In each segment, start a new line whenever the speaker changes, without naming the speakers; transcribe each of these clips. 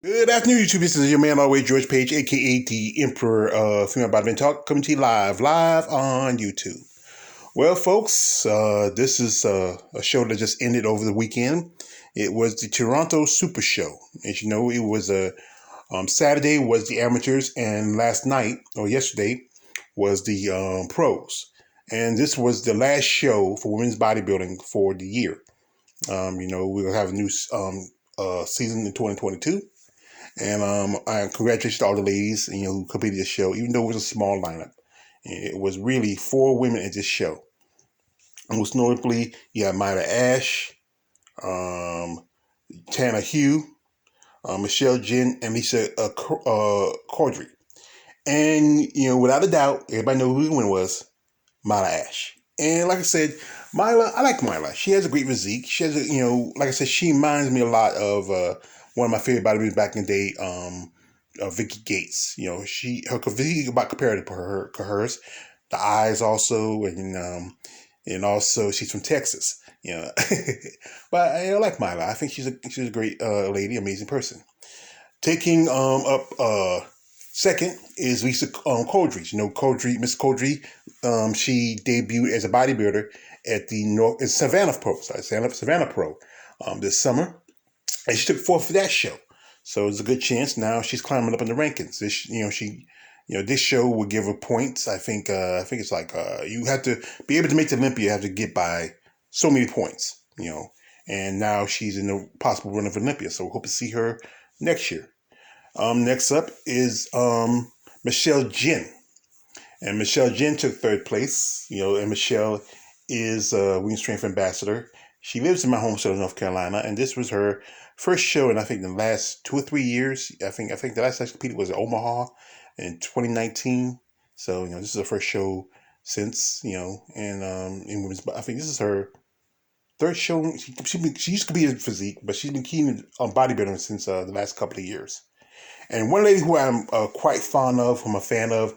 Good afternoon, YouTube. This is your man, always George Page, aka the Emperor of Female Body Talk, coming to you live on YouTube. Well, folks, this is a show that just ended over the weekend. It was the Toronto Super Show. As you know, it was Saturday was the amateurs, and last night or yesterday was the pros. And this was the last show for women's bodybuilding for the year. We'll have a new season in 2022. And congratulations to all the ladies who competed this show, even though it was a small lineup. It was really 4 women at this show. Most notably, you have Myla Ash, um, Tana Hugh, Michelle Jen, and Lisa Cordry. And, without a doubt, everybody knows who the winner was, Myla Ash. And like I said, I like Myla. She has a great physique. She has like I said, she reminds me a lot of one of my favorite bodybuilders back in the day, Vicky Gates. Her physique is about compared to hers. The eyes also, and also she's from Texas. But I like Myla. I think she's a great lady, amazing person. Taking up second is Lisa Cordry. Miss Cordry. She debuted as a bodybuilder at the Savannah Pro this summer, and she took fourth for that show. So it's a good chance now she's climbing up in the rankings. This show will give her points. I think it's like you have to be able to make the Olympia. You have to get by so many points. And now she's in the possible run of Olympia. So we hope to see her next year. Next up is Michelle Jen. And Michelle Jen took third place. And Michelle is a Wing Strength ambassador. She lives in my home state of North Carolina, and this was her first show in I think the last 2 or 3 years. I think the last time she competed was in Omaha in 2019. So this is her first show since and in women's. I think this is her third show. She used to be in physique, but she's been keen on bodybuilding since the last couple of years. And one lady who I'm quite fond of, who I'm a fan of,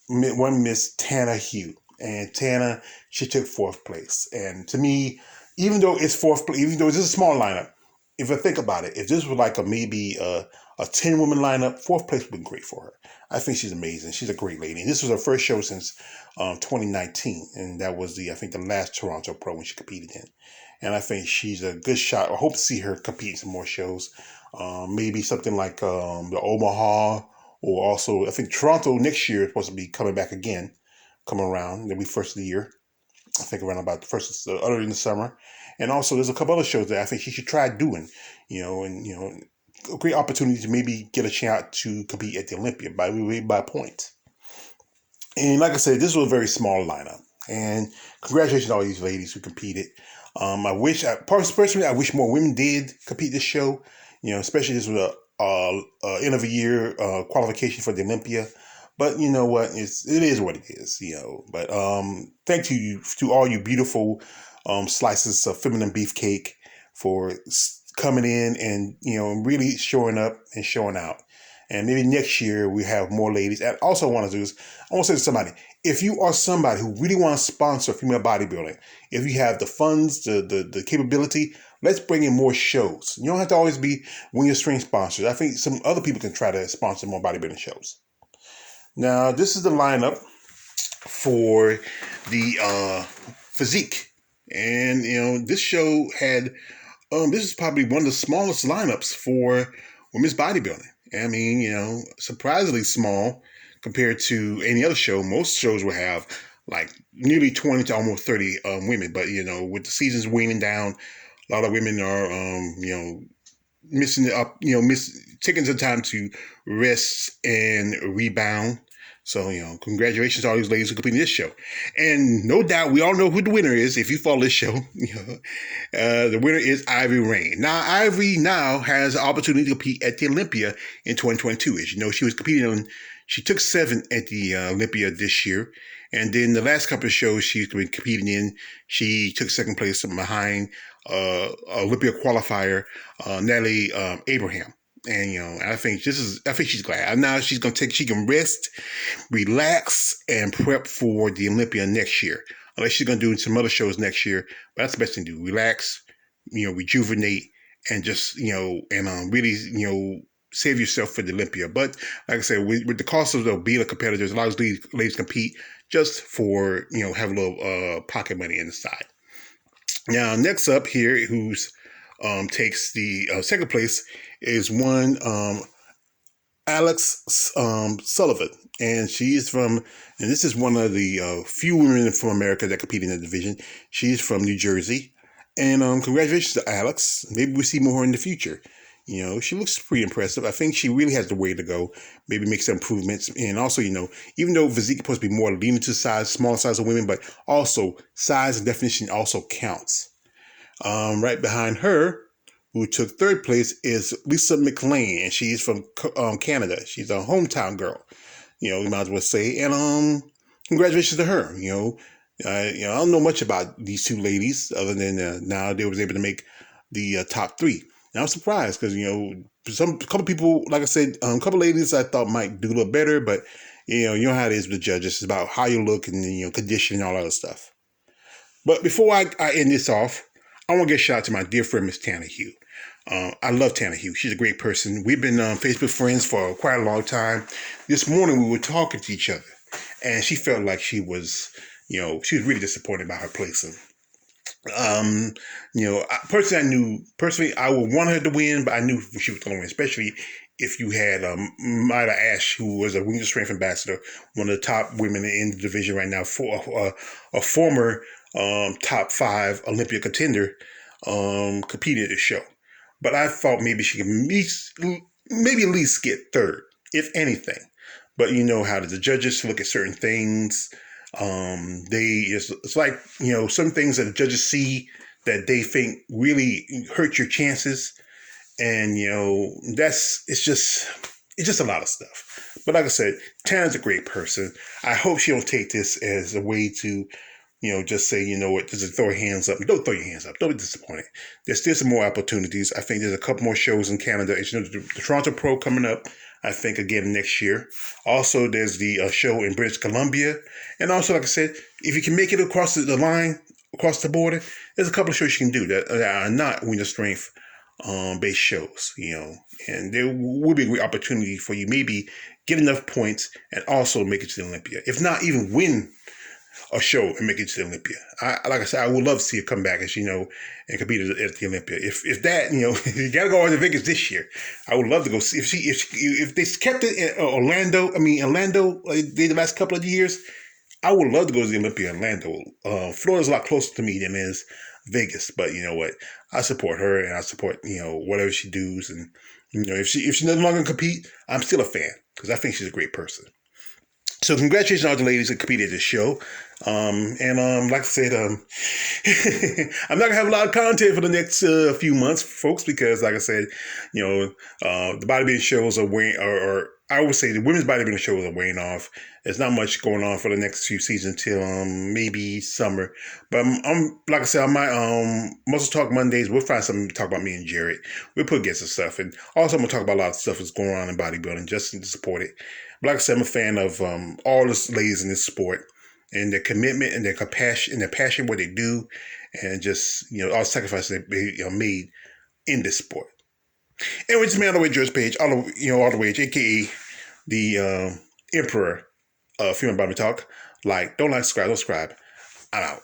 one Miss Tana Hugh. And Tana, she took fourth place. And to me, even though it's fourth place, even though it's just a small lineup, if I think about it, if this was like maybe a 10-woman lineup, fourth place would be great for her. I think she's amazing. She's a great lady. And this was her first show since 2019. And that was the last Toronto Pro when she competed in. And I think she's a good shot. I hope to see her compete in some more shows. Maybe something like the Omaha, or also I think Toronto next year is supposed to be coming back again, coming around. That'll be first of the year. I think around about the first other in the summer. And also there's a couple other shows that I think she should try doing. A great opportunity to maybe get a chance to compete at the Olympia by point. And like I said, this was a very small lineup. And congratulations to all these ladies who competed. Personally, I wish more women did compete this show. Especially this was a end of a year qualification for the Olympia. But you know what? It is what it is. But thank you to all you beautiful slices of feminine beefcake for coming in and really showing up and showing out. And maybe next year we have more ladies. And also I want to say to somebody, if you are somebody who really wants to sponsor female bodybuilding, if you have the funds, the capability, let's bring in more shows. You don't have to always be Win Your Strength sponsors. I think some other people can try to sponsor more bodybuilding shows. Now, this is the lineup for the physique. And, this show had, this is probably one of the smallest lineups for women's bodybuilding. I mean, surprisingly small compared to any other show. Most shows will have like nearly 20 to almost 30 women. But, with the seasons waning down, a lot of women are, missing it up, taking some time to rest and rebound. So, congratulations to all these ladies who competed in this show. And no doubt, we all know who the winner is if you follow this show. The winner is Ivy Rain. Now, Ivy now has an opportunity to compete at the Olympia in 2022. As you know, she took 7th at the Olympia this year. And then the last couple of shows she's been competing in, she took second place behind Olympia qualifier Natalie Abraham. And I think she's glad. Now she can rest, relax, and prep for the Olympia next year. Unless she's gonna do some other shows next year, but that's the best thing to do. Relax, rejuvenate, and just really save yourself for the Olympia. But like I said, with the cost of being a competitor, a lot of ladies compete just for have a little pocket money on the side. Now, next up here, who's takes the second place is one Alex Sullivan, and she's from, and this is one of the few women from America that compete in the division. She's from New Jersey, and congratulations to Alex. Maybe we'll see more in the future. She looks pretty impressive. I think she really has the way to go. Maybe make some improvements, and also, even though physique is supposed to be more leaning to size, smaller size of women, but also size and definition also counts. Right behind her, who took third place, is Lisa McLean, and she's from Canada. She's a hometown girl, you might as well say. And congratulations to her. I don't know much about these two ladies other than now they was able to make the top three. And I was surprised because a couple people, like I said, a couple ladies I thought might do a little better, but you know how it is with the judges. It's about how you look and condition and all that other stuff. But before I end this off, I want to give a shout out to my dear friend, Miss Tanner Hugh. I love Tanner Hugh. She's a great person. We've been Facebook friends for quite a long time. This morning we were talking to each other, and she felt like she was really disappointed by her placing. Personally, I would want her to win, but I knew she was going to win, especially if you had Myra Ash, who was a Women's Strength Ambassador, one of the top women in the division right now, for a former top 5 Olympia contender, competed at the show. But I thought maybe she could at least get third, if anything. But you know how the judges look at certain things. It's like some things that the judges see that they think really hurt your chances, and it's just a lot of stuff. But like I said, Tana's a great person. I hope she don't take this as a way to just say, just throw your hands up. Don't throw your hands up. Don't be disappointed. There's still some more opportunities. I think there's a couple more shows in Canada. The Toronto Pro coming up, I think, again next year. Also, there's the show in British Columbia. And also, like I said, if you can make it across the line, across the border, there's a couple of shows you can do that are not winner strength based shows, and there will be a great opportunity for you maybe get enough points and also make it to the Olympia. If not, even win a show and make it to the Olympia. Like I said, I would love to see her come back and compete at the Olympia. If that, you got to go to Vegas this year. I would love to go see if they kept it in Orlando. The last couple of years, I would love to go to the Olympia in Orlando. Florida's a lot closer to me than is Vegas, but you know what? I support her and I support whatever she does, and if she no longer compete, I'm still a fan because I think she's a great person. So congratulations on all the ladies that competed at this show. Like I said, I'm not gonna have a lot of content for the next few months, folks, because like I said, the bodybuilding shows are or I would say the women's bodybuilding shows are weighing off. There's not much going on for the next few seasons until maybe summer. But I'm like I said, on my Muscle Talk Mondays, we'll find something to talk about me and Jared. We'll put guests and stuff, and also I'm gonna talk about a lot of stuff that's going on in bodybuilding just to support it. But like I said, I'm a fan of all the ladies in this sport and their commitment and their compassion and their passion what they do, and just all the sacrifices they made in this sport. Anyway, it's me all the way, George Page, all the way, aka the Emperor of Female Body Talk. Don't subscribe. I'm out.